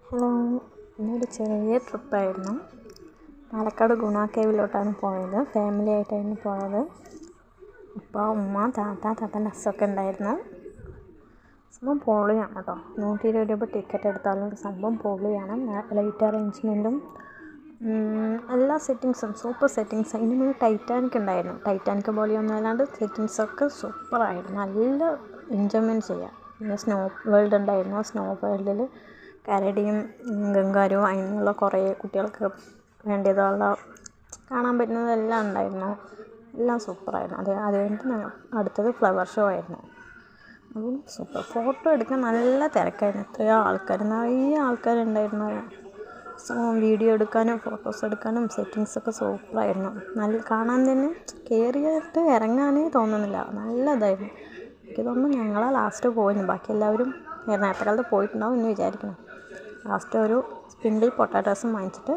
Hello, ഇന്നൊരു ചെറിയ ട്രിപ്പായിരുന്നു. പാലക്കാട് ഗുണ കേവിലോട്ടാണ് പോയത്. ഫാമിലി ആയിട്ടായിരുന്നു പോയത്. അപ്പോൾ ഉമ്മ, താത്തൻ്റെ ഹസ്സൊക്കെ ഉണ്ടായിരുന്നു. സംഭവം പൊളിയാണ് കേട്ടോ. 120 രൂപ ടിക്കറ്റ് എടുത്താലും സംഭവം പൊളിയാണ്. ലൈറ്റ് അറേഞ്ച്മെൻറ്റും എല്ലാ സെറ്റിങ്സും സൂപ്പർ സെറ്റിങ്സ്. അതിന് മുന്നേ ടൈറ്റാനിക് ഉണ്ടായിരുന്നു. ടൈറ്റാനിക് പോലെയൊന്നും അല്ലാണ്ട് സെറ്റിങ്സൊക്കെ സൂപ്പറായിരുന്നു. നല്ല എൻജോയ്മെൻറ്റ് ചെയ്യാം. പിന്നെ സ്നോ വേൾഡ് ഉണ്ടായിരുന്നു. സ്നോ വേൾഡിൽ കരടിയും ഗംഗാരുവും അതിനുള്ള കുറേ കുട്ടികൾക്ക് വേണ്ടിയതുള്ള കാണാൻ പറ്റുന്നതെല്ലാം ഉണ്ടായിരുന്നു. എല്ലാം സൂപ്പറായിരുന്നു. അത് കഴിഞ്ഞിട്ട് അടുത്തത് ഫ്ലവർ ഷോ ആയിരുന്നു. അതും സൂപ്പർ. ഫോട്ടോ എടുക്കാൻ നല്ല തിരക്കായിരുന്നു. എത്രയോ ആൾക്കാർ, നിറയെ ആൾക്കാരുണ്ടായിരുന്നു. വീഡിയോ എടുക്കാനും ഫോട്ടോസ് എടുക്കാനും സെറ്റിങ്സൊക്കെ സൂപ്പറായിരുന്നു. നല്ല കാണാൻ തന്നെ കയറിയിട്ട് ഇറങ്ങാനേ തോന്നുന്നില്ല. നല്ലതായിരുന്നു. എനിക്ക് തോന്നുന്നു ഞങ്ങളാണ് ലാസ്റ്റ് പോയിരുന്നു. ബാക്കി എല്ലാവരും നേരത്തെ കാലത്ത് പോയിട്ടുണ്ടാവും എന്ന് വിചാരിക്കണം. ലാസ്റ്റ് ഒരു സ്പ്രിങ്കിൾ പൊട്ടാറ്റോസും വാങ്ങിച്ചിട്ട്